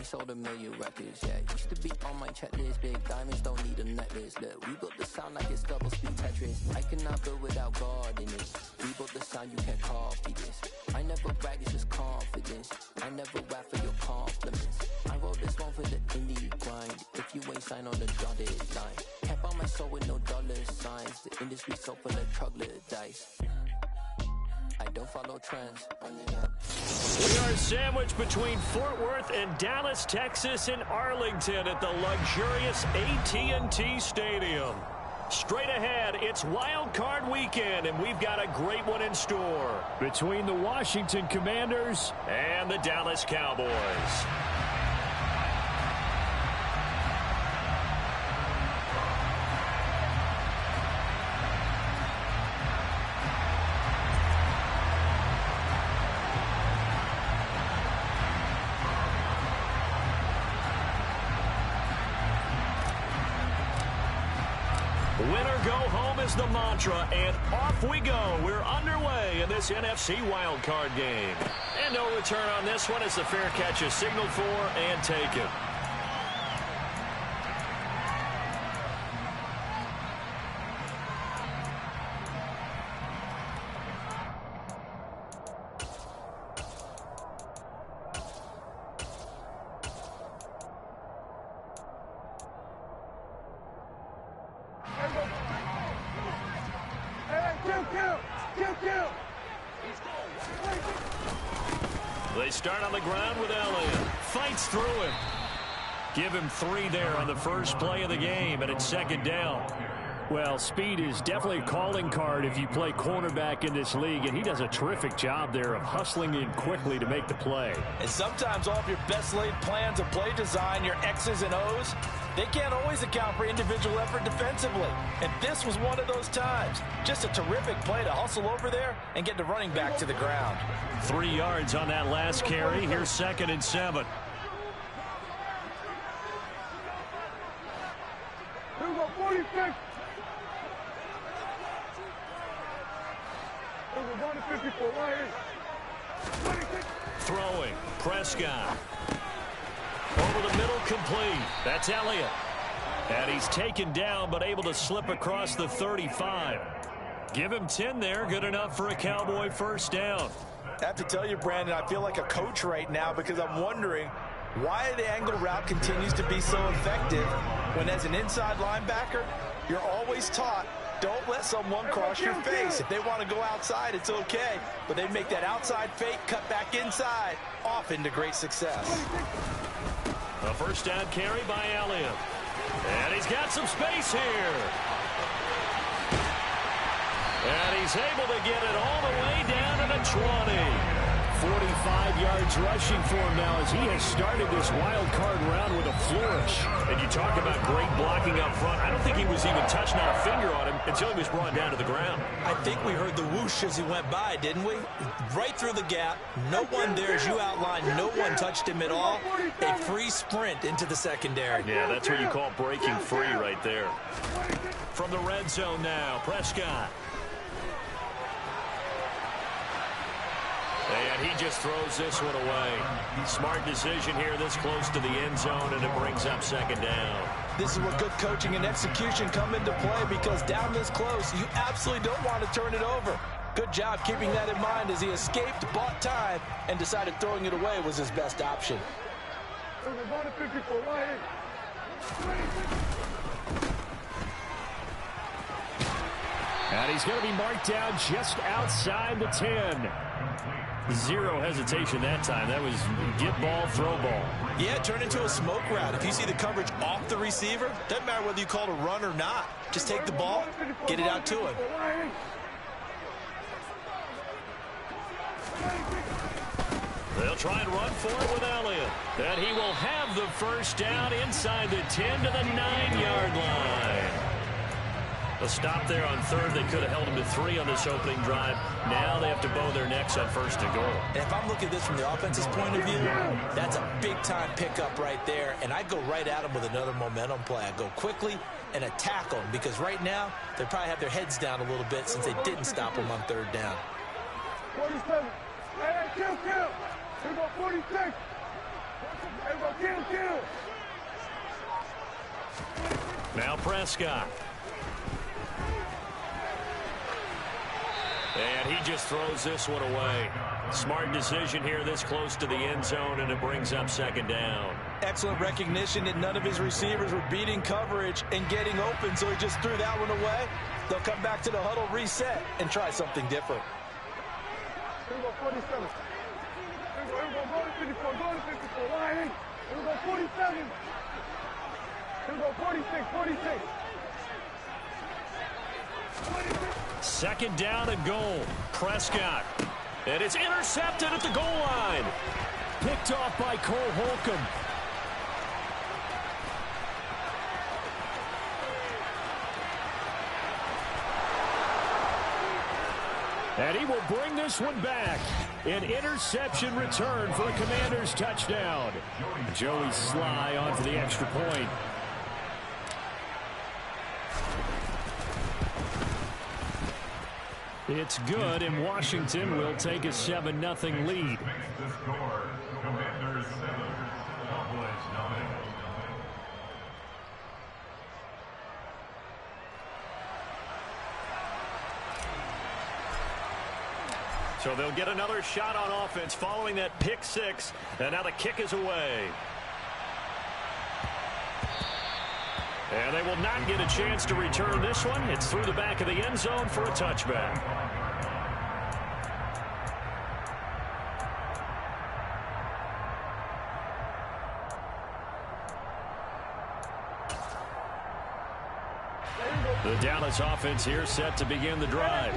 sold 1,000,000 records, yeah. Used to be on my checklist, big diamonds don't need a necklace. Look, we built the sound like it's double speed Tetris. I cannot build without God in it. We built the sound, you can't copy this. I never brag, it's just confidence. I never rap for your compliments. I wrote this one for the indie grind. If you ain't signed on the dotted line, can't buy my soul with no dollar signs. The industry so full of troglodytes. I don't follow trends. We are sandwiched between Fort Worth and Dallas, Texas, and Arlington at the luxurious AT&T Stadium. Straight ahead, it's Wild Card Weekend, and we've got a great one in store between the Washington Commanders and the Dallas Cowboys. Winner go home is the mantra, and off we go. We're underway in this NFC wildcard game. And no return on this one as the fair catch is signaled for and taken. They start on the ground with Elliott. Fights through him. Give him 3 there on the first play of the game, and it's second down. Well, speed is definitely a calling card if you play cornerback in this league, and he does a terrific job there of hustling in quickly to make the play. And sometimes all of your best laid plans of play design, your X's and O's, they can't always account for individual effort defensively. And this was one of those times. Just a terrific play to hustle over there and get the running back to the ground. 3 yards on that last carry. Here's 2nd and 7. Here we go, 46. Throwing. Prescott. Over the middle, complete. That's Elliott. And he's taken down, but able to slip across the 35. Give him 10 there. Good enough for a Cowboy first down. I have to tell you, Brandon, I feel like a coach right now because I'm wondering why the angle route continues to be so effective when as an inside linebacker, you're always taught, don't let someone cross your face. If they want to go outside, it's okay. But they make that outside fake, cut back inside, off into great success. A first down carry by Elliott. And he's got some space here. And he's able to get it all the way down to the 20. 45 yards rushing for him now as he has started this wild card round with a flourish. And you talk about great blocking up front. I don't think he was even touched, not a finger on him, until he was brought down to the ground. I think we heard the whoosh as he went by, didn't we? Right through the gap. No one there, as you outlined. No one touched him at all. A free sprint into the secondary. Yeah, that's what you call breaking free right there. From the red zone now, Prescott. And he just throws this one away. Smart decision here this close to the end zone, and it brings up second down. This is where good coaching and execution come into play because down this close, you absolutely don't want to turn it over. Good job keeping that in mind as he escaped, bought time, and decided throwing it away was his best option. And he's going to be marked down just outside the 10. Zero hesitation that time. That was get ball, throw ball. Yeah, it turned into a smoke route. If you see the coverage off the receiver, doesn't matter whether you call it a run or not. Just take the ball, get it out to him. They'll try and run for it with Elliott. And he will have the first down inside the 10 to the 9-yard line. A stop there on third. They could have held him to 3 on this opening drive. Now they have to bow their necks on first and goal. And if I'm looking at this from the offense's point of view, that's a big-time pickup right there. And I'd go right at him with another momentum play. I'd go quickly and attack them because right now they probably have their heads down a little bit since they didn't stop him on third down. 47. Hey, kill. Here we go, 46. Here we go, kill. kill. Now Prescott. And he just throws this one away. Smart decision here this close to the end zone, and it brings up second down. Excellent recognition that none of his receivers were beating coverage and getting open, so he just threw that one away. They'll come back to the huddle, reset, and try something different. Here we go, 47. Here we go, go to 54, go to 54. Line in. Here we go, 47. Here we go, 46, 46. 46. Second down and goal. Prescott. And it's intercepted at the goal line. Picked off by Cole Holcomb. And he will bring this one back. An interception return for a Commanders touchdown. Joey Sly on for the extra point. It's good, and Washington will take a 7-0 lead. So they'll get another shot on offense following that pick six, and now the kick is away. And they will not get a chance to return this one. It's through the back of the end zone for a touchback. The Dallas offense here set to begin the drive.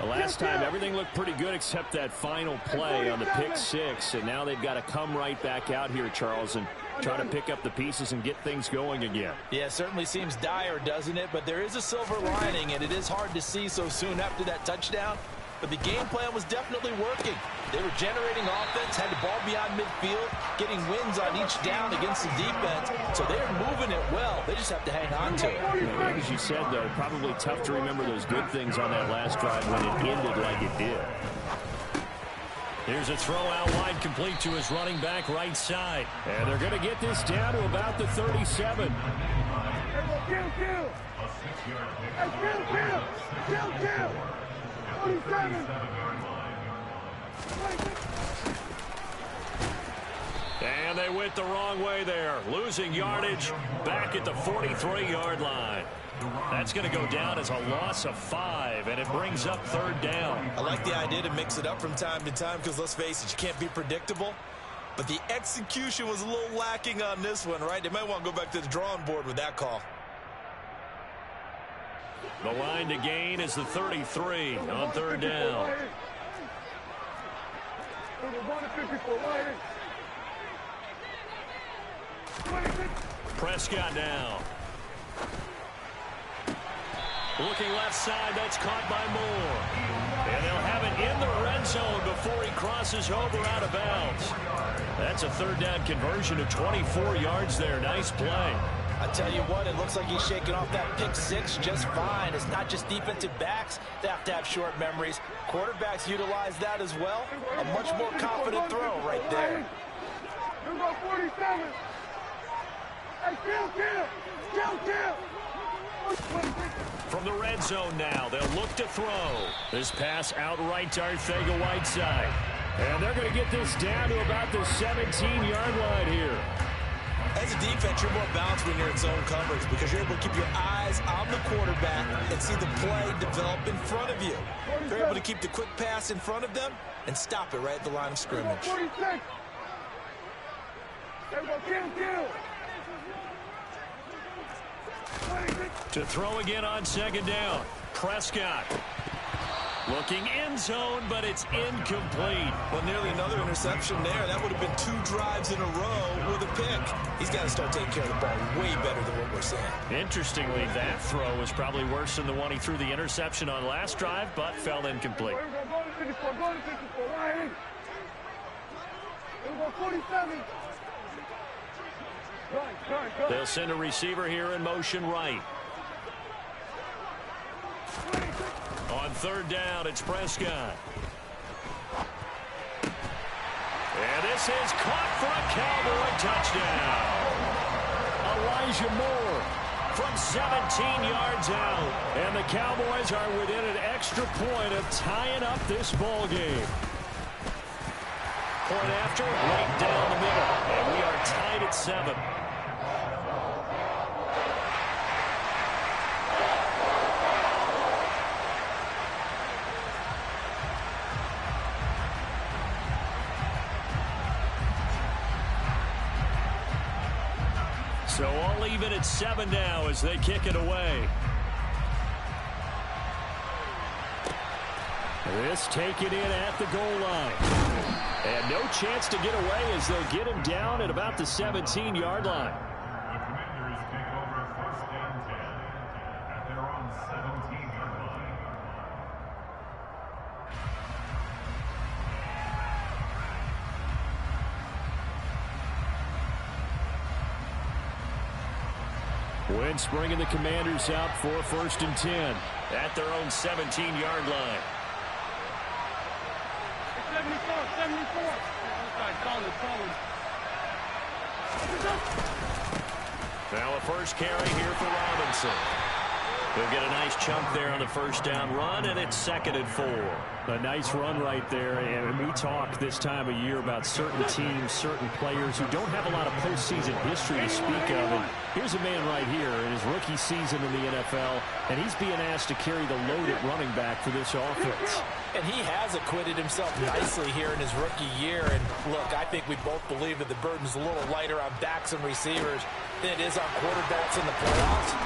The last time everything looked pretty good except that final play on the pick six, and now they've got to come right back out here, Charles, and try to pick up the pieces and get things going again. Yeah, it certainly seems dire, doesn't it? But there is a silver lining, and it is hard to see so soon after that touchdown. But the game plan was definitely working. They were generating offense, had the ball beyond midfield, getting wins on each down against the defense. So they're moving it well. They just have to hang on to it. Yeah, as you said, though, probably tough to remember those good things on that last drive when it ended like it did. Here's a throw out wide, complete to his running back right side. And they're going to get this down to about the 37. Kill. Kill. 47. And they went the wrong way there, losing yardage back at the 43-yard line. That's going to go down as a loss of 5, and it brings up third down. I like the idea to mix it up from time to time because, let's face it, you can't be predictable. But the execution was a little lacking on this one, right? They might want to go back to the drawing board with that call. The line to gain is the 33 on third down. Prescott now. Looking left side, that's caught by Moore. And they'll have it in the red zone before he crosses over out of bounds. That's a third down conversion of 24 yards there. Nice play. I tell you what, it looks like he's shaking off that pick six just fine. It's not just defensive backs that have to have short memories. Quarterbacks utilize that as well. A much more confident throw right there. Here we go, 47. Hey, kill. From the red zone now, they'll look to throw. This pass out right to Arcega-Whiteside. And they're going to get this down to about the 17-yard line here. As a defense, you're more balanced when you're in zone coverage because you're able to keep your eyes on the quarterback and see the play develop in front of you. You're able to keep the quick pass in front of them and stop it right at the line of scrimmage. 46. There we go, kill. To throw again on second down. Prescott. Looking end zone, but it's incomplete. Well, nearly another interception there. That would have been 2 drives in a row with a pick. He's got to start taking care of the ball way better than what we're seeing. Interestingly, that throw was probably worse than the one he threw the interception on last drive, but fell incomplete. Go to 54, right in. Here we go, 47. Right. They'll send a receiver here in motion right. On third down, it's Prescott. And This is caught for a Cowboy touchdown. Elijah Moore from 17 yards out. And the Cowboys are within an extra point of tying up this ball game. Point after, right down the middle. And we are tied at 7. So all even at 7 now as they kick it away. This taken in at the goal line. And no chance to get away as they'll get him down at about the 17-yard line. The Commanders take over 1st and 10 at their own 17-yard line. Wentz bringing the Commanders out for 1st and 10 at their own 17-yard line. 74. Solid. Now a first carry here for Robinson. They'll get a nice chunk there on the first down run, and it's 2nd and 4. A nice run right there, and we talk this time of year about certain teams, certain players who don't have a lot of postseason history to speak of. And here's a man right here in his rookie season in the NFL, and he's being asked to carry the load at running back for this offense. And he has acquitted himself nicely here in his rookie year. And look, I think we both believe that the burden's a little lighter on backs and receivers than it is on quarterbacks in the playoffs.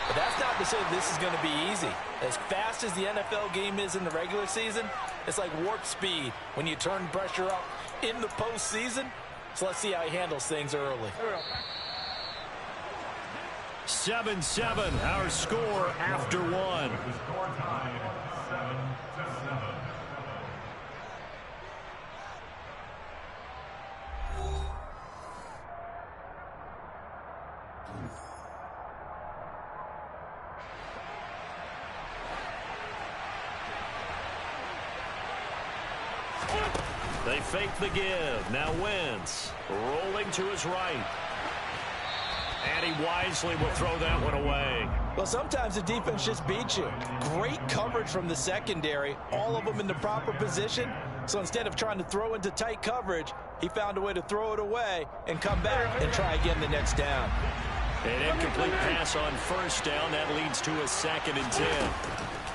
But that's not to say this is going to be easy. As fast as the NFL game is in the regular season, it's like warp speed when you turn pressure up in the postseason. So let's see how he handles things early. 7-7, our score after 1. The score tied 7-7. They fake the give. Now Wentz rolling to his right. And he wisely will throw that one away. Well, sometimes the defense just beats you. Great coverage from the secondary, all of them in the proper position. So instead of trying to throw into tight coverage, he found a way to throw it away and come back and try again the next down. An incomplete pass on first down. That leads to a 2nd and 10.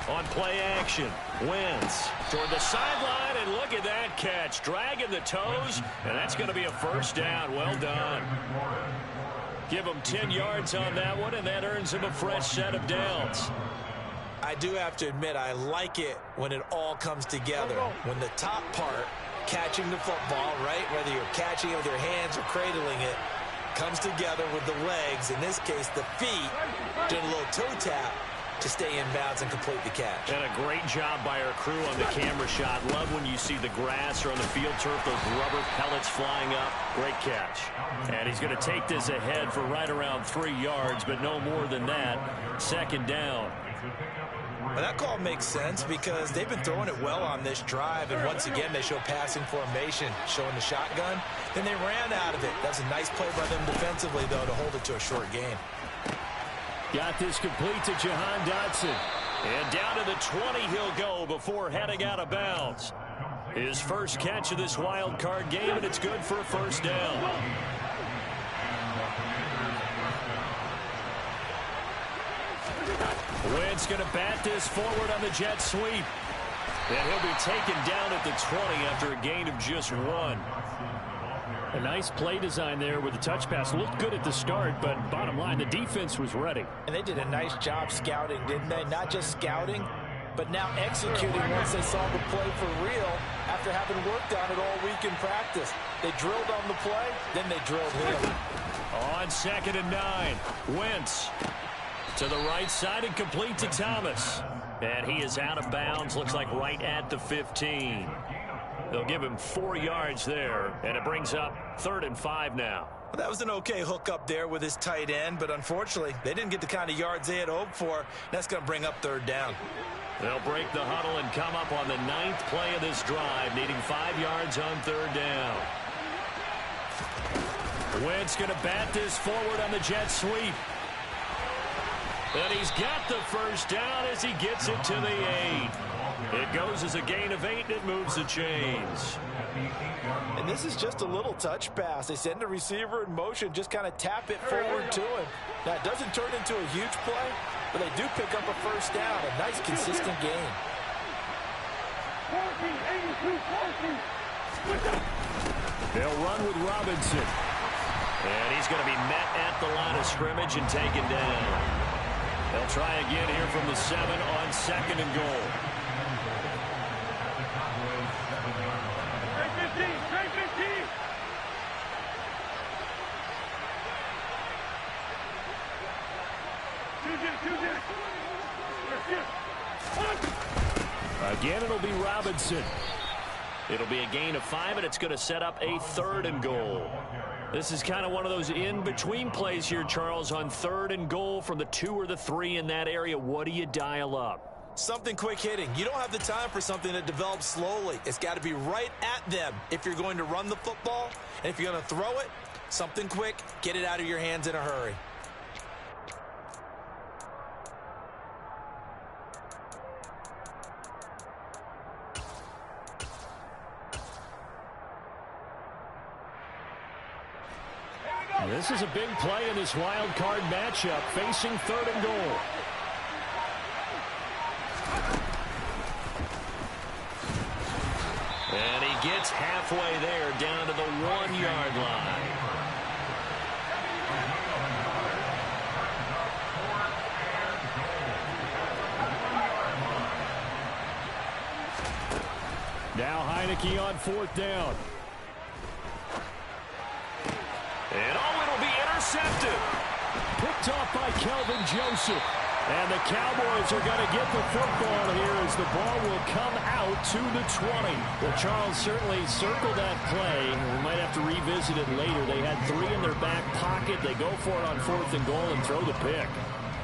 On play action, Wentz toward the sideline, and look at that catch. Dragging the toes, and that's going to be a first down. Well done. Give him 10 yards on that one, and that earns him a fresh set of downs. I do have to admit, I like it when it all comes together. When the top part, catching the football, right, whether you're catching it with your hands or cradling it, comes together with the legs, in this case the feet, doing a little toe tap to stay in bounds and complete the catch. And a great job by our crew on the camera shot. Love when you see the grass or on the field turf, those rubber pellets flying up. Great catch. And he's going to take this ahead for right around 3 yards, but no more than that. 2nd down. Well, that call makes sense because they've been throwing it well on this drive, and once again they show passing formation, showing the shotgun. Then they ran out of it. That's a nice play by them defensively, though, to hold it to a short gain. Got this complete to Jahan Dotson. And down to the 20 he'll go before heading out of bounds. His first catch of this wild card game, and it's good for a first down. Wentz going to bat this forward on the jet sweep. And he'll be taken down at the 20 after a gain of just 1. A nice play design there with the touch pass. Looked good at the start, but bottom line, the defense was ready. And they did a nice job scouting, didn't they? Not just scouting, but now executing once they saw the play for real after having worked on it all week in practice. They drilled on the play, then they drilled him. On 2nd and 9, Wentz to the right side and complete to Thomas. And he is out of bounds, looks like right at the 15. They'll give him 4 yards there, and it brings up 3rd and 5 now. Well, that was an okay hook up there with his tight end, but unfortunately, they didn't get the kind of yards they had hoped for. That's going to bring up 3rd down. They'll break the huddle and come up on the 9th play of this drive, needing 5 yards on 3rd down. Wentz going to bat this forward on the jet sweep. And he's got the first down as he gets it to the 8. It goes as a gain of 8, and it moves the chains. And this is just a little touch pass. They send the receiver in motion, just kind of tap it forward to him. Now, it doesn't turn into a huge play, but they do pick up a first down. A nice, consistent gain. They'll run with Robinson. And he's going to be met at the line of scrimmage and taken down. They'll try again here from the 7 on 2nd and goal. Again, it'll be Robinson. It'll be a gain of 5, and it's going to set up a 3rd and goal. This is kind of one of those in-between plays here, Charles, on 3rd and goal from the 2 or the 3 in that area. What do you dial up? Something quick hitting. You don't have the time for something that develops slowly. It's got to be right at them if you're going to run the football. And if you're going to throw it, something quick, get it out of your hands in a hurry. This is a big play in this wild card matchup, facing 3rd and goal. And he gets halfway there, down to the 1-yard line. Now Heineke on 4th down. And it'll be intercepted. Picked off by Kelvin Joseph. And the Cowboys are going to get the football here as the ball will come out to the 20. Well, Charles certainly circled that play. We might have to revisit it later. They had 3 in their back pocket. They go for it on 4th and goal and throw the pick.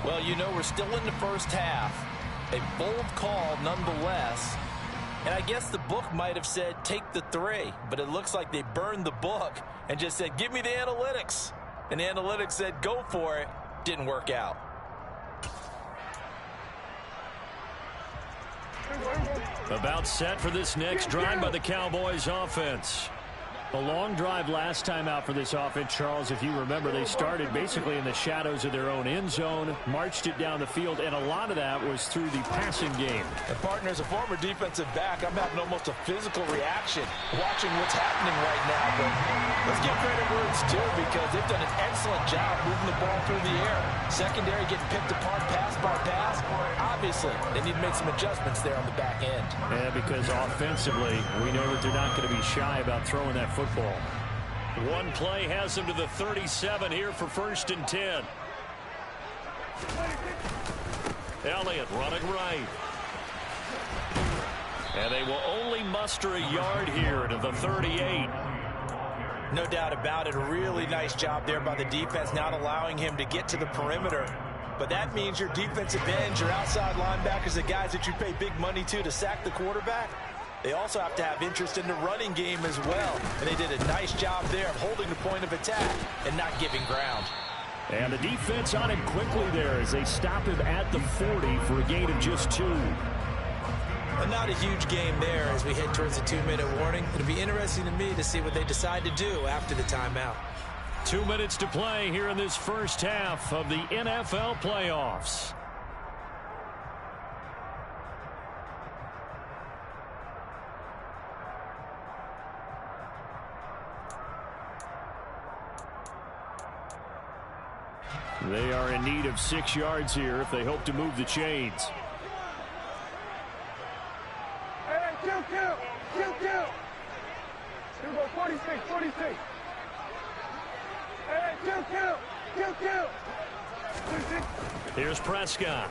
Well, you know, we're still in the first half. A bold call nonetheless. And I guess the book might have said, take the 3. But it looks like they burned the book and just said, give me the analytics. And the analytics said, go for it. Didn't work out. About set for this next drive by the Cowboys offense. A long drive last time out for this offense, Charles. If you remember, they started basically in the shadows of their own end zone, marched it down the field, and a lot of that was through the passing game. And partner, as a former defensive back, I'm having almost a physical reaction watching what's happening right now. But let's give credit where it's due, because they've done an excellent job moving the ball through the air. Secondary getting picked apart pass by pass. Obviously, they need to make some adjustments there on the back end. Yeah, because offensively, we know that they're not going to be shy about throwing that football. One play has them to the 37 here for 1st and 10. Elliott running right. And they will only muster a yard here to the 38. No doubt about it. A really nice job there by the defense, not allowing him to get to the perimeter. But that means your defensive ends, your outside linebackers, the guys that you pay big money to sack the quarterback, they also have to have interest in the running game as well. And they did a nice job there of holding the point of attack and not giving ground. And the defense on him quickly there as they stop him at the 40 for a gain of just 2. And not a huge game there as we head towards the 2-minute warning. It'll be interesting to me to see what they decide to do after the timeout. 2 minutes to play here in this first half of the NFL playoffs. They are in need of 6 yards here if they hope to move the chains. Hey, kill. Here we go, 46. Hey, kill. 46. Here's Prescott.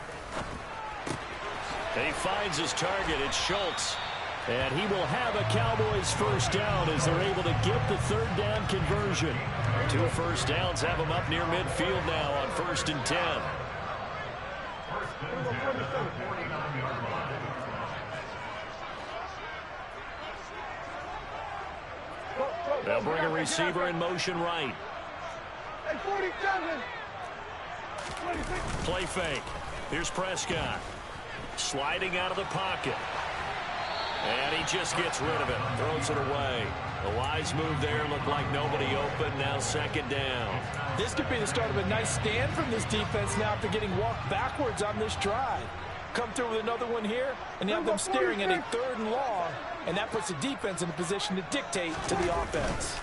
He finds his target. It's Schultz. And he will have a Cowboys first down as they're able to get the 3rd down conversion. 2 first downs have them up near midfield now on 1st and 10. They'll bring a receiver in motion right. Hey, 47. 26. Play fake. Here's Prescott. Sliding out of the pocket. And he just gets rid of it. Throws it away. A wise move there. Looked like nobody open. Now second down. This could be the start of a nice stand from this defense now after getting walked backwards on this drive. Come through with another one here, and you have them staring at a 3rd and long, and that puts the defense in a position to dictate to the offense.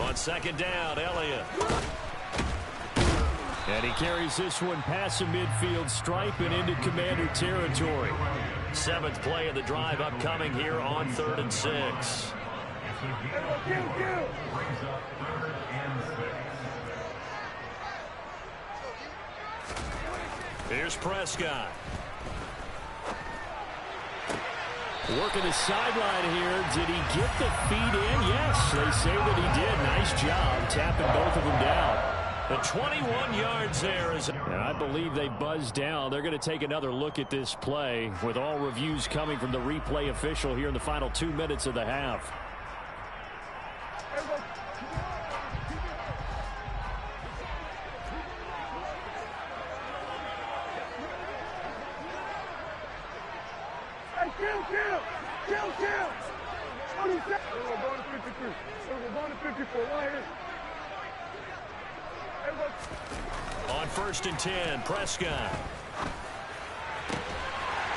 On second down, Elliott. And he carries this one past the midfield stripe and into Commander territory. 7th play of the drive upcoming here on 3rd and 6. Brings up 3rd and 6. Here's Prescott. Working the sideline here. Did he get the feet in? Yes, they say that he did. Nice job tapping both of them down. The 21 yards there is... And I believe they buzzed down. They're going to take another look at this play with all reviews coming from the replay official here in the final 2 minutes of the half. Kill. 27. We're going to 53. We're going to 54. Right here. On 1st and 10, Prescott.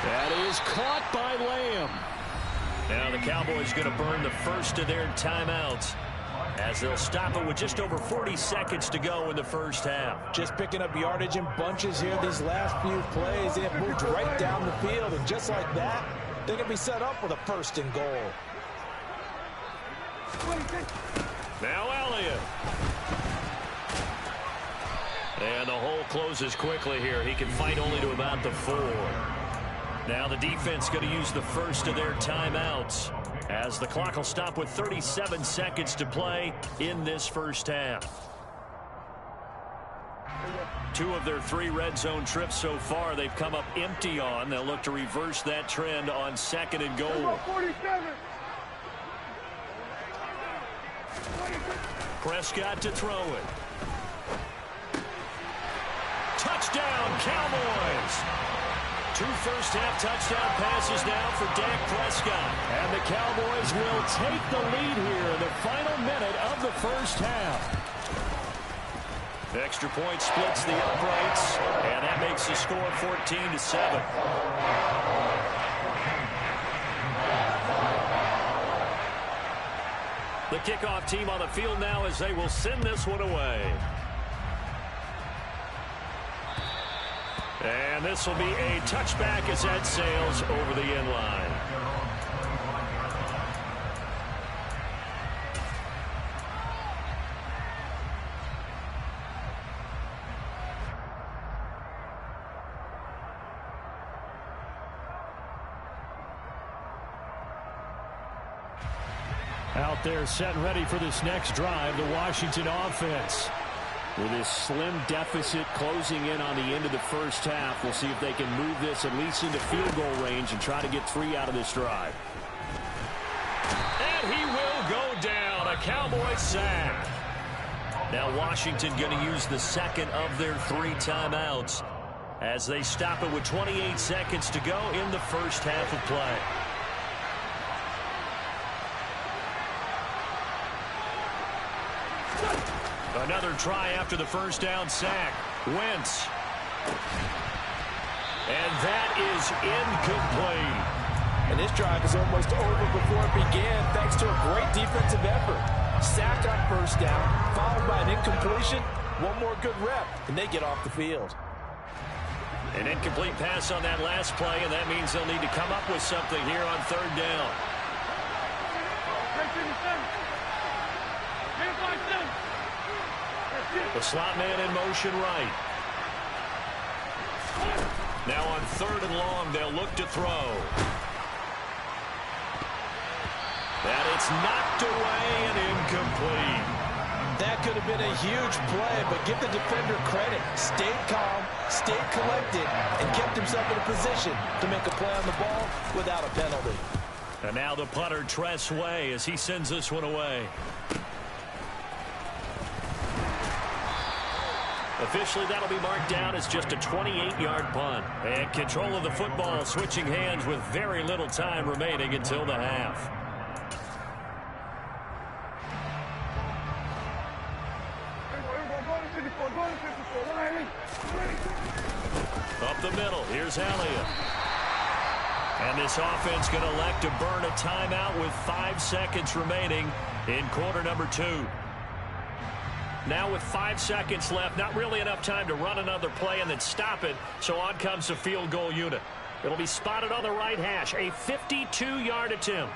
That is caught by Lamb. Now the Cowboys going to burn the first of their timeouts as they'll stop it with just over 40 seconds to go in the first half. Just picking up yardage in bunches here these last few plays. They have moved right down the field, and just like that, they're going to be set up with a 1st and goal. Now Elliott. And the hole closes quickly here. He can fight only to about the 4. Now the defense going to use the first of their timeouts as the clock will stop with 37 seconds to play in this first half. 2 of their 3 red zone trips so far they've come up empty on. They'll look to reverse that trend on 2nd and goal. 47. Prescott to throw it. Touchdown, Cowboys! 2 first-half touchdown passes now for Dak Prescott. And the Cowboys will take the lead here in the final minute of the first half. Extra point splits the uprights, and that makes the score 14-7. The kickoff team on the field now as they will send this one away. And this will be a touchback as that sails over the end line. Out there set and ready for this next drive, the Washington offense. With this slim deficit closing in on the end of the first half, we'll see if they can move this at least into field goal range and try to get 3 out of this drive. And he will go down. A Cowboy sack. Now Washington going to use the second of their 3 timeouts as they stop it with 28 seconds to go in the first half of play. Another try after the first down sack. Wentz. And that is incomplete. And this drive is almost over before it began thanks to a great defensive effort. Sack on first down, followed by an incompletion. One more good rep, and they get off the field. An incomplete pass on that last play, and that means they'll need to come up with something here on 3rd down. The slot man in motion right. Now on 3rd and long, they'll look to throw. And it's knocked away and incomplete. That could have been a huge play, but give the defender credit. Stayed calm, stayed collected, and kept himself in a position to make a play on the ball without a penalty. And now the punter, Tress Way, as he sends this one away. Officially, that'll be marked down as just a 28-yard punt. And control of the football switching hands with very little time remaining until the half. Up the middle, here's Elliott. And this offense going to elect to burn a timeout with 5 seconds remaining in quarter number 2. Now with 5 seconds left, not really enough time to run another play and then stop it, so on comes the field goal unit. It'll be spotted on the right hash, a 52-yard attempt.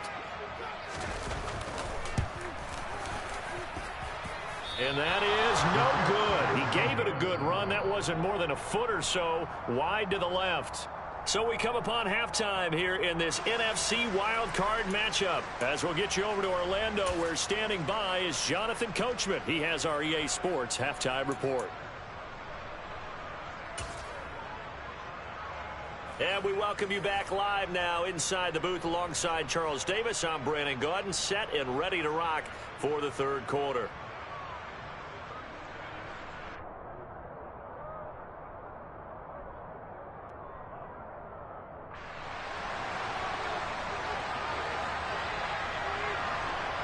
And that is no good. He gave it a good run. That wasn't more than a foot or so wide to the left. So we come upon halftime here in this NFC Wild Card matchup. As we'll get you over to Orlando, where standing by is Jonathan Coachman. He has our EA Sports halftime report. And we welcome you back live now inside the booth alongside Charles Davis. I'm Brandon Gaudin, set and ready to rock for the third quarter.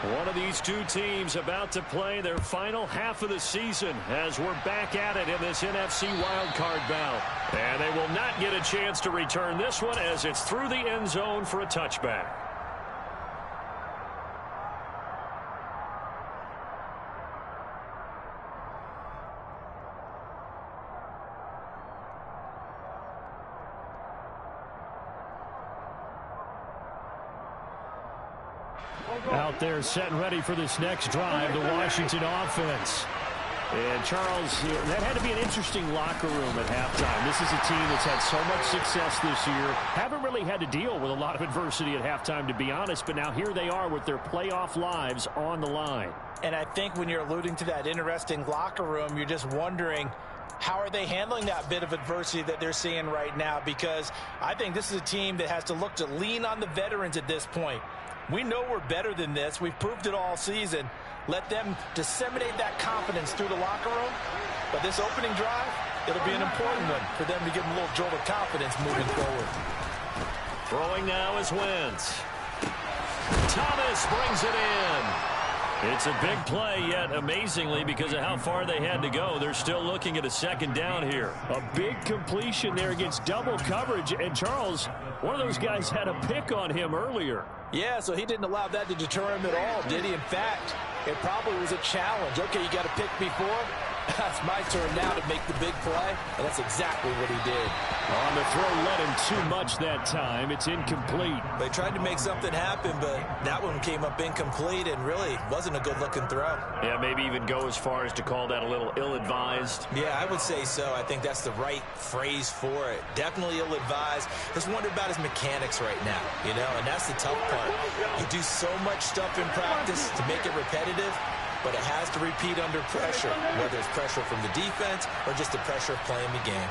One of these two teams about to play their final half of the season as we're back at it in this NFC wildcard bout. And they will not get a chance to return this one as it's through the end zone for a touchback. Out there set and ready for this next drive, the Washington offense. And Charles, that had to be an interesting locker room at halftime. This is a team that's had so much success this year. Haven't really had to deal with a lot of adversity at halftime, to be honest, but now here they are with their playoff lives on the line. And I think when you're alluding to that interesting locker room, you're just wondering, how are they handling that bit of adversity that they're seeing right now? Because I think this is a team that has to look to lean on the veterans at this point. We know we're better than this. We've proved it all season. Let them disseminate that confidence through the locker room. But this opening drive, it'll be an important one for them to give them a little jolt of confidence moving forward. Throwing now is Wentz. Thomas brings it in. It's a big play, yet amazingly, because of how far they had to go, they're still looking at a second down here. A big completion there against double coverage. And Charles, one of those guys had a pick on him earlier. Yeah, so he didn't allow that to deter him at all, did he? In fact, it probably was a challenge. Okay, you got to pick before. That's my turn now to make the big play, and that's exactly what he did. On the throw, led him too much that time. It's incomplete. They tried to make something happen, but that one came up incomplete and really wasn't a good-looking throw. Yeah, maybe even go as far as to call that a little ill-advised. Yeah, I would say so. I think that's the right phrase for it. Definitely ill-advised. Just wonder about his mechanics right now, you know, and that's the tough part. You do so much stuff in practice to make it repetitive, but it has to repeat under pressure, whether it's pressure from the defense or just the pressure of playing the game.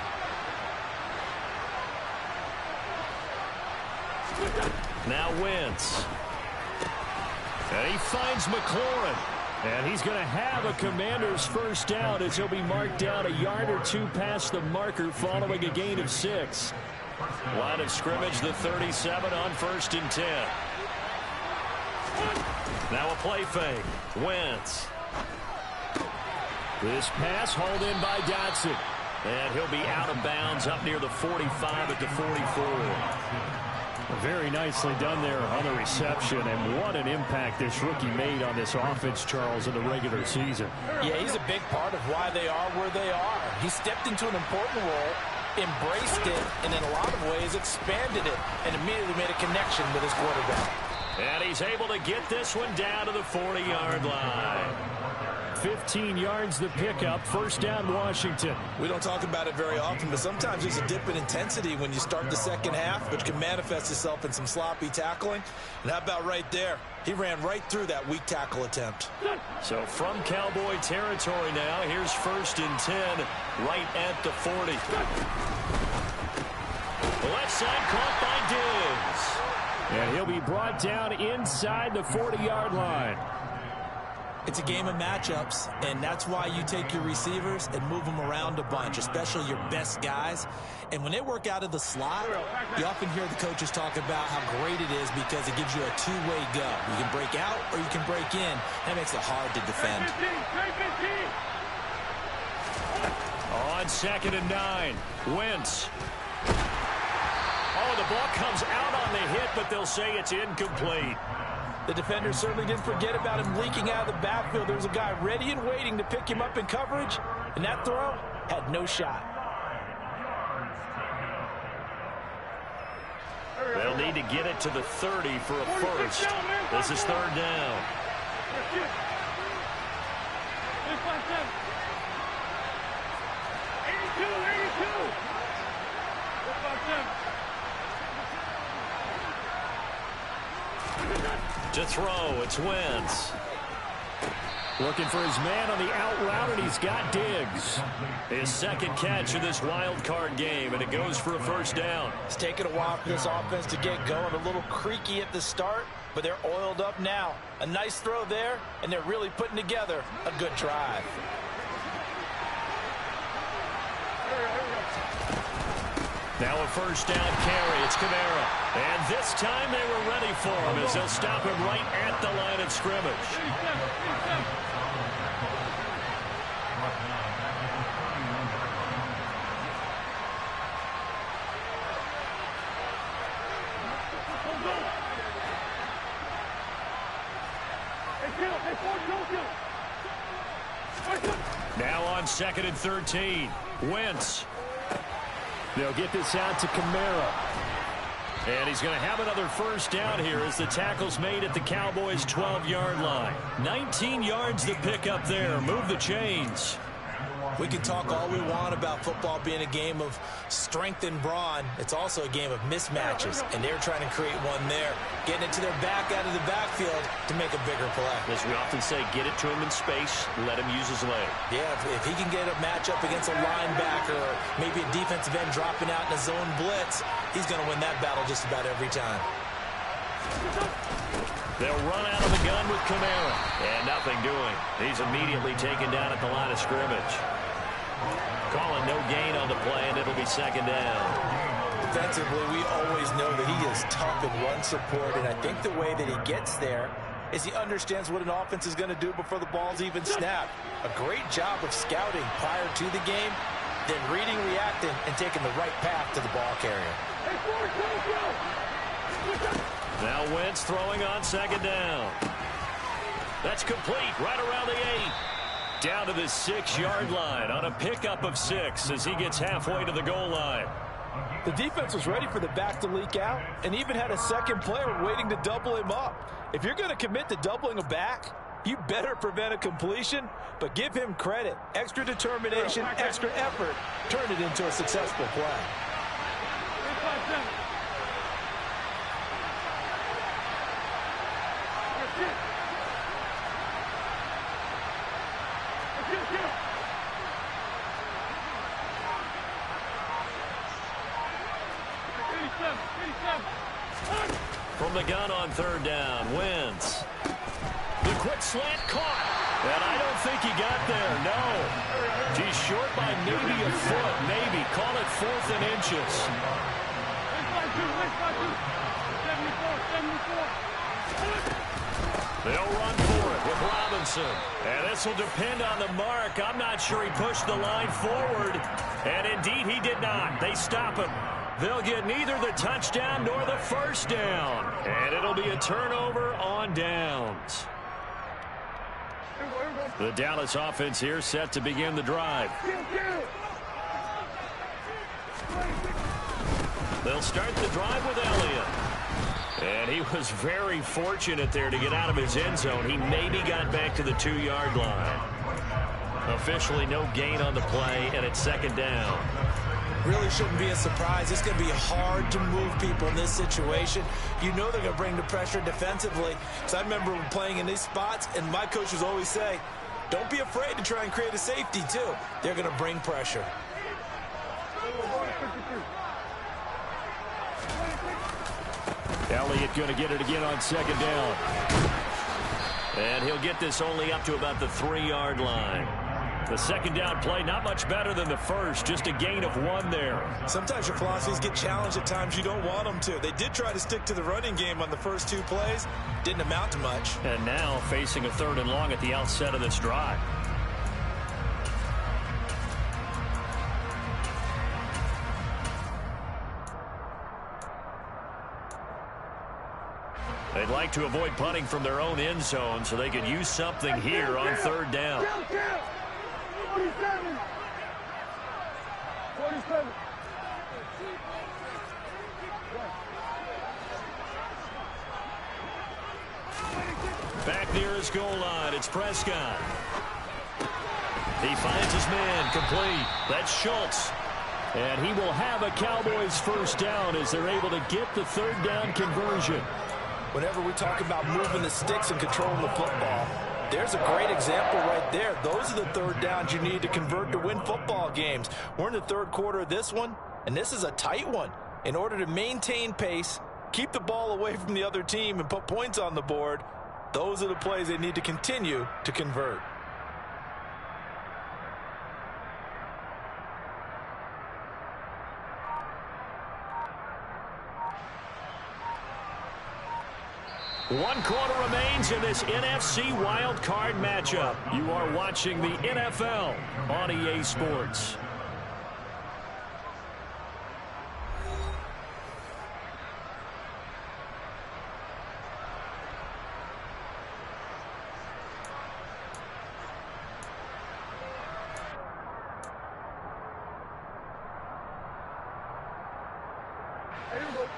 Now Wentz. And he finds McLaurin. And he's going to have a Commander's first down as he'll be marked down a yard or two past the marker following a gain of 6. Line of scrimmage, the 37 on 1st and 10. Now a play fake. Wentz. This pass hauled in by Dotson. And he'll be out of bounds up near the 45 at the 44. Very nicely done there on the reception. And what an impact this rookie made on this offense, Charles, in the regular season. Yeah, he's a big part of why they are where they are. He stepped into an important role, embraced it, and in a lot of ways expanded it, and immediately made a connection with his quarterback. And he's able to get this one down to the 40-yard line. 15 yards the pickup. First down, Washington. We don't talk about it very often, but sometimes there's a dip in intensity when you start the second half, which can manifest itself in some sloppy tackling. And how about right there? He ran right through that weak tackle attempt. So from Cowboy territory now, here's 1st and 10 right at the 40. Left side caught by Diggs. And he'll be brought down inside the 40-yard line. It's a game of matchups, and that's why you take your receivers and move them around a bunch, especially your best guys. And when they work out of the slot, you often hear the coaches talk about how great it is because it gives you a two-way go. You can break out or you can break in. That makes it hard to defend. On 2nd and 9, Wentz. Oh, the ball comes out on the hit, but they'll say it's incomplete. The defender certainly didn't forget about him leaking out of the backfield. There was a guy ready and waiting to pick him up in coverage, and that throw had no shot. They'll need to get it to the 30 for a first. This is 3rd down. To throw, it's Wentz. Looking for his man on the out route, and he's got Diggs. His 2nd catch of this wild card game, and it goes for a first down. It's taken a while for this offense to get going. A little creaky at the start, but they're oiled up now. A nice throw there, and they're really putting together a good drive. Now a first down carry. It's Kamara. And this time they were ready for him as they'll stop him right at the line of scrimmage. Now on 2nd and 13. Wentz. They'll get this out to Kamara. And he's going to have another first down here as the tackle's made at the Cowboys' 12-yard line. 19 yards to pick up there. Move the chains. We can talk all we want about football being a game of strength and brawn. It's also a game of mismatches, and they're trying to create one there, getting it to their back out of the backfield to make a bigger play. As we often say, get it to him in space, let him use his leg. Yeah, if he can get a matchup against a linebacker or maybe a defensive end dropping out in a zone blitz, he's going to win that battle just about every time. They'll run out of the gun with Kamara. And nothing doing. He's immediately taken down at the line of scrimmage. Calling no gain on the play, and it'll be 2nd down. Defensively, we always know that he is tough in run support, and I think the way that he gets there is he understands what an offense is going to do before the ball's even snapped. A great job of scouting prior to the game, then reading, reacting, and taking the right path to the ball carrier. Now Wentz throwing on 2nd down. That's complete right around the 8. Down to the 6-yard line on a pickup of 6 as he gets halfway to the goal line. The defense was ready for the back to leak out and even had a second player waiting to double him up. If you're going to commit to doubling a back, you better prevent a completion, but give him credit. Extra determination, extra effort, turn it into a successful play. From the gun on 3rd down, Wentz. The quick slant caught. And I don't think he got there, no. He's short by maybe a foot, maybe. Call it 4th and inches. They'll run for it with Robinson. And this will depend on the mark. I'm not sure he pushed the line forward. And indeed he did not. They stop him. They'll get neither the touchdown nor the first down. And it'll be a turnover on downs. The Dallas offense here set to begin the drive. They'll start the drive with Elliott. And he was very fortunate there to get out of his end zone. He maybe got back to the 2-yard line. Officially no gain on the play, and it's 2nd down. Really shouldn't be a surprise. It's going to be hard to move people in this situation. You know they're going to bring the pressure defensively. So I remember playing in these spots, and my coach would always say, don't be afraid to try and create a safety, too. They're going to bring pressure. Elliott going to get it again on 2nd down. And he'll get this only up to about the 3-yard line. The second down play, not much better than the first, just a gain of 1 there. Sometimes your philosophies get challenged at times you don't want them to. They did try to stick to the running game on the first 2 plays. Didn't amount to much. And now facing a 3rd and long at the outset of this drive. They'd like to avoid punting from their own end zone so they could use something here on 3rd down. 47. 47. Back near his goal line, it's Prescott. He finds his man, complete. That's Schultz. And he will have a Cowboys 1st down as they're able to get the 3rd down conversion. Whenever we talk about moving the sticks and controlling the football, there's a great example right there. Those are the 3rd downs you need to convert to win football games. We're in the 3rd quarter of this one, and this is a tight one. In order to maintain pace, keep the ball away from the other team, and put points on the board, those are the plays they need to continue to convert. One quarter remains in this NFC Wild Card matchup. You are watching the NFL on EA Sports.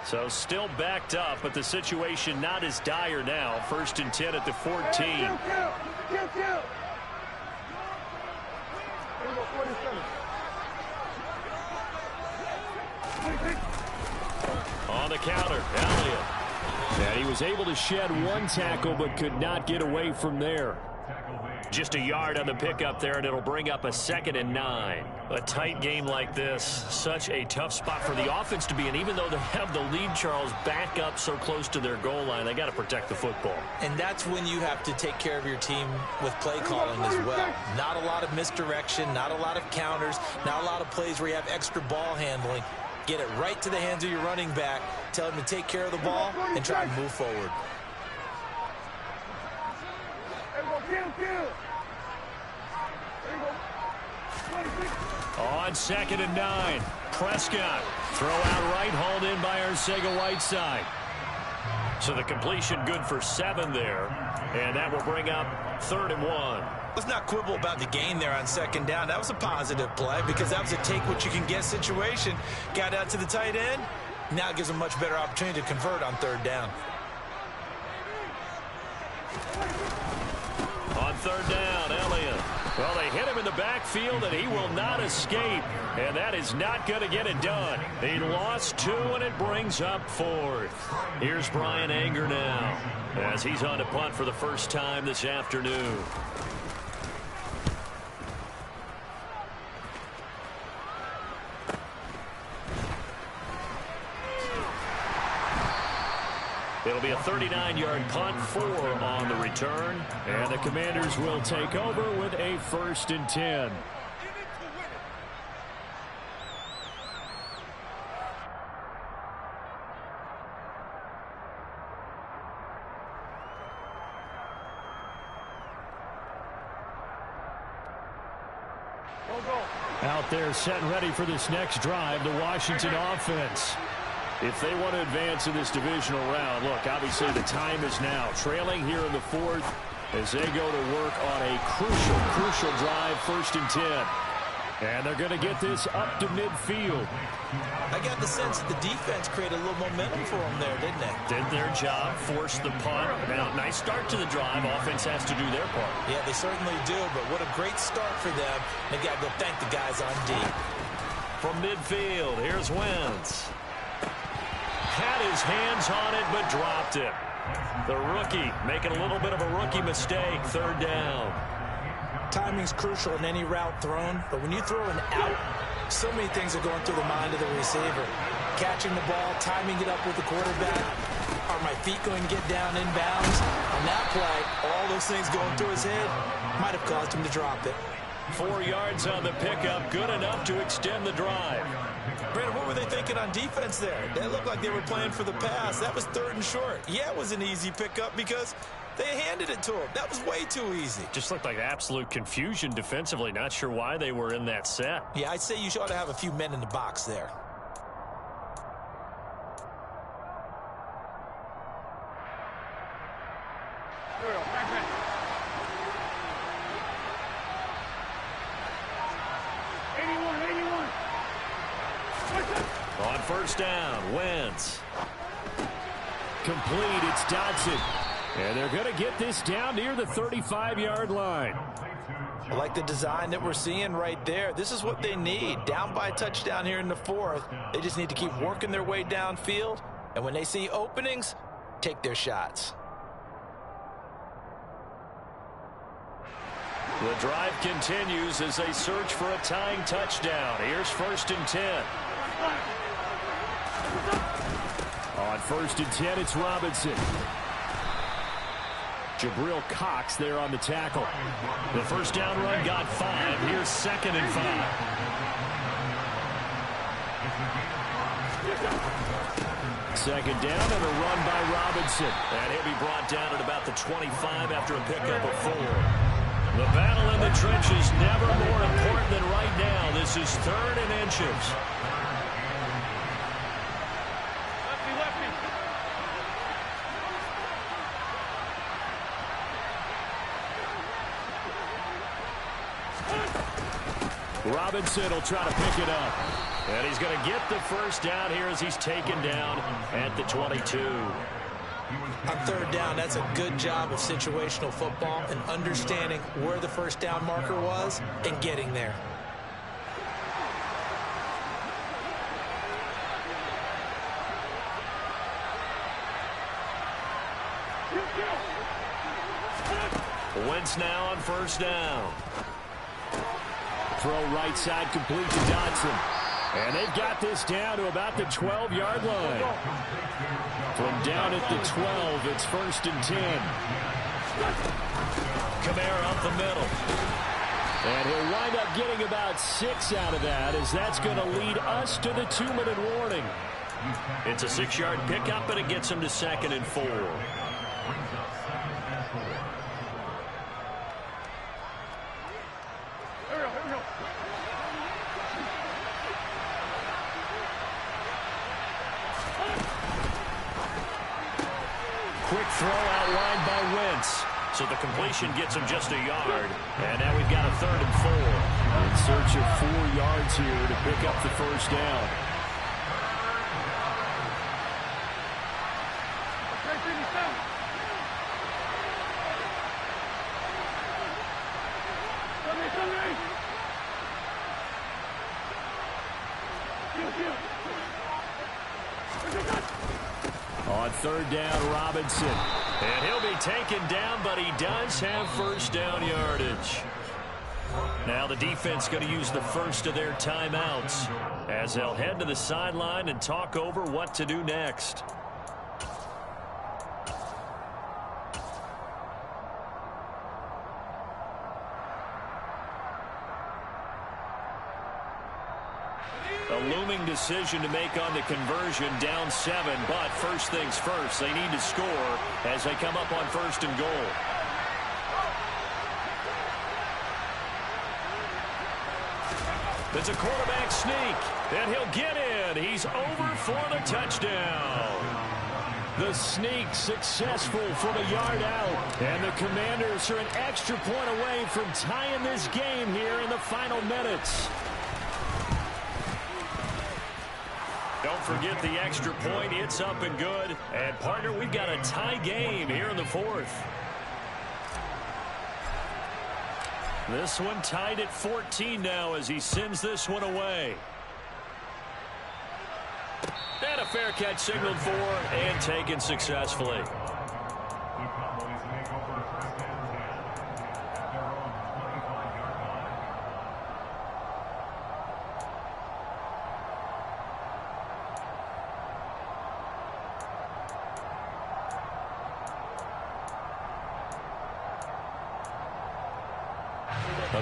So still backed up, but the situation not as dire now. 1st and 10 at the 14. On the counter, Elliott. And he was able to shed 1 tackle, but could not get away from there. Just a yard on the pickup there, and it'll bring up a 2nd and 9. A tight game like this, such a tough spot for the offense to be in. Even though they have the lead, Charles, back up so close to their goal line, they got to protect the football. And that's when you have to take care of your team with play calling as well. Not a lot of misdirection, not a lot of counters, not a lot of plays where you have extra ball handling. Get it right to the hands of your running back, tell him to take care of the ball, and try and move forward. On 2nd and 9, Prescott. Throw out right, hauled in by Arcega-Whiteside. So the completion good for 7 there, and that will bring up 3rd and 1. Let's not quibble about the gain there on 2nd down. That was a positive play because that was a take-what-you-can-get situation. Got out to the tight end. Now it gives them a much better opportunity to convert on 3rd down. On 3rd down, Elliott. Well, they hit him in the backfield, and he will not escape. And that is not going to get it done. He lost 2, and it brings up 4th. Here's Brian Anger now as he's on to punt for the first time this afternoon. It'll be a 39-yard punt, 4 on the return. And the Commanders will take over with a 1st and 10. Out there set and ready for this next drive, the Washington offense. If they want to advance in this divisional round, look, obviously the time is now. Trailing here in the 4th as they go to work on a crucial drive, 1st and 10. And they're going to get this up to midfield. I got the sense that the defense created a little momentum for them there, didn't they? Did their job, forced the punt. Now, nice start to the drive. Offense has to do their part. Yeah, they certainly do, but what a great start for them. They got to go thank the guys on D. From midfield, here's Wentz. Had his hands on it, but dropped it. The rookie making a little bit of a rookie mistake. 3rd down. Timing's crucial in any route thrown, but when you throw an out, so many things are going through the mind of the receiver. Catching the ball, timing it up with the quarterback, Are my feet going to get down in bounds? On that play, all those things going through his head might have caused him to drop it. 4 yards on the pickup, good enough to extend the drive. Brandon, what were they thinking on defense there? They looked like they were playing for the pass. That was 3rd and short. Yeah, it was an easy pickup because they handed it to him. That was way too easy. Just looked like absolute confusion defensively. Not sure why they were in that set. Yeah, I'd say you ought to have a few men in the box there. On first down, Wentz. Complete, it's Dodson. And they're going to get this down near the 35-yard line. I like the design that we're seeing right there. This is what they need. Down by a touchdown here in the 4th. They just need to keep working their way downfield. And when they see openings, take their shots. The drive continues as they search for a tying touchdown. Here's 1st and 10. On 1st and 10, it's Robinson. Jabril Cox there on the tackle. The first down run got 5. Here's 2nd and 5. Second down and a run by Robinson. And he'll be brought down at about the 25 after a pickup of 4. The battle in the trenches never more important than right now. This is 3rd and inches. Robinson will try to pick it up. And he's going to get the first down here as he's taken down at the 22. On 3rd down, that's a good job of situational football and understanding where the first down marker was and getting there. Wentz now on first down. Throw right side complete to Dodson. And they've got this down to about the 12-yard line. From down at the 12, it's 1st and 10. Kamara up the middle. And he'll wind up getting about 6 out of that, as that's going to lead us to the 2-minute warning. It's a 6-yard pickup, and it gets him to 2nd and 4. Quick throw outlined by Wentz. So the completion gets him just a yard. And now we've got a 3rd and 4. In search of 4 yards here to pick up the first down. On 3rd down, Robinson. And he'll be taken down, but he does have first down yardage. Now the defense going to use the first of their timeouts as they'll head to the sideline and talk over what to do next. A looming decision to make on the conversion, down 7, but first things first, they need to score as they come up on 1st and goal. It's a quarterback sneak, and he'll get in. He's over for the touchdown. The sneak successful from a yard out, and the Commanders are an extra point away from tying this game here in the final minutes. Don't forget the extra point. It's up and good. And, partner, we've got a tie game here in the 4th. This one tied at 14 now as he sends this one away. And a fair catch signaled for and taken successfully.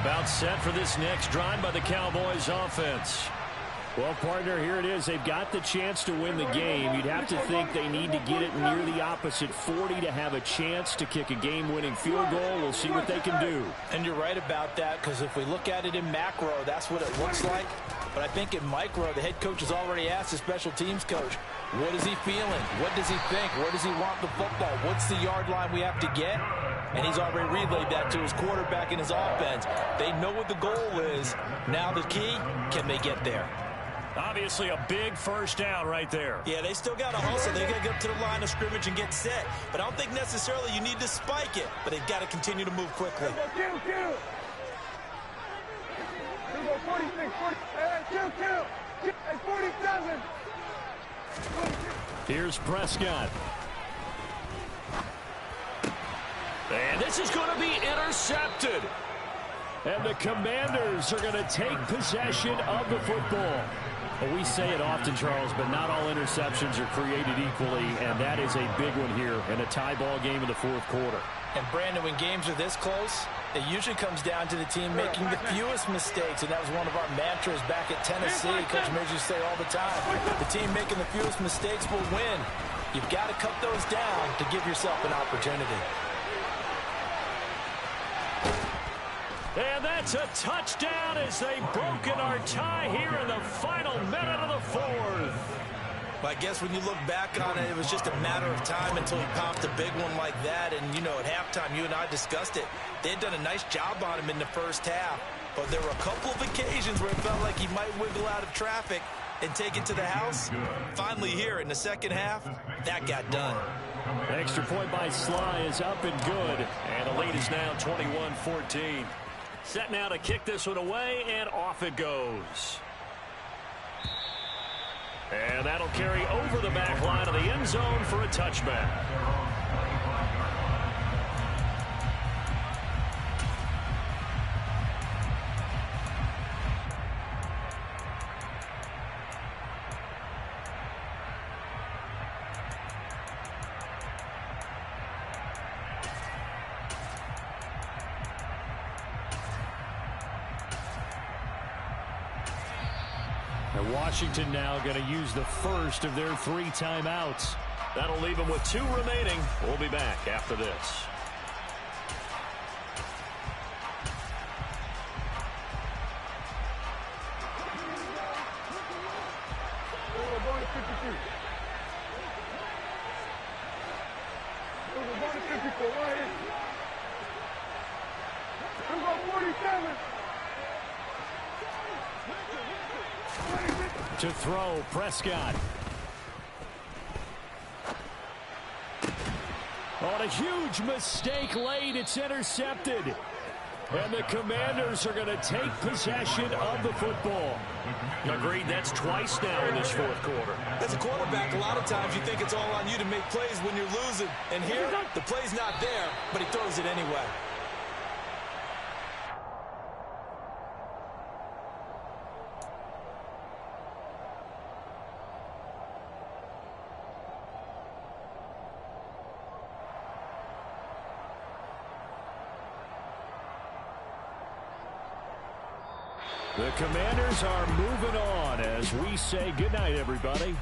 About set for this next drive by the Cowboys offense. Well, partner, here it is. They've got the chance to win the game. You'd have to think they need to get it near the opposite 40 to have a chance to kick a game-winning field goal. We'll see what they can do. And you're right about that, because if we look at it in macro, that's what it looks like. But I think in micro, the head coach has already asked the special teams coach, what is he feeling? What does he think? Where does he want the football? What's the yard line we have to get? And he's already relayed that to his quarterback and his offense. They know what the goal is. Now the key, can they get there? Obviously a big first down right there. Yeah, they still got to hustle. They got to get up to the line of scrimmage and get set. But I don't think necessarily you need to spike it. But they've got to continue to move quickly. Kill. Here we go, 46, 40. Kill. Hey, 47. Here's Prescott. And this is going to be intercepted. And the Commanders are going to take possession of the football. Well, we say it often, Charles, but not all interceptions are created equally, and that is a big one here in a tie ball game in the fourth quarter. And, Brandon, when games are this close, it usually comes down to the team making the fewest mistakes, and that was one of our mantras back at Tennessee. Coach Mears used to say all the time, the team making the fewest mistakes will win. You've got to cut those down to give yourself an opportunity. And that's a touchdown as they've broken our tie here in the final minute of the fourth. Well, I guess when you look back on it, it was just a matter of time until he popped a big one like that. And, you know, at halftime, you and I discussed it. They had done a nice job on him in the first half. But there were a couple of occasions where it felt like he might wiggle out of traffic and take it to the house. Finally here in the second half, that got done. The extra point by Sly is up and good. And the lead is now 21-14. Set now to kick this one away, and off it goes. And that'll carry over the back line of the end zone for a touchback. Washington now going to use the first of their 3 timeouts. That'll leave them with 2 remaining. We'll be back after this. To throw, Prescott. On a huge mistake late, it's intercepted. And the Commanders are going to take possession of the football. Agreed, that's twice now in this fourth quarter. As a quarterback, a lot of times you think it's all on you to make plays when you're losing. And here, the play's not there, but he throws it anyway. The Commanders are moving on as we say goodnight, everybody.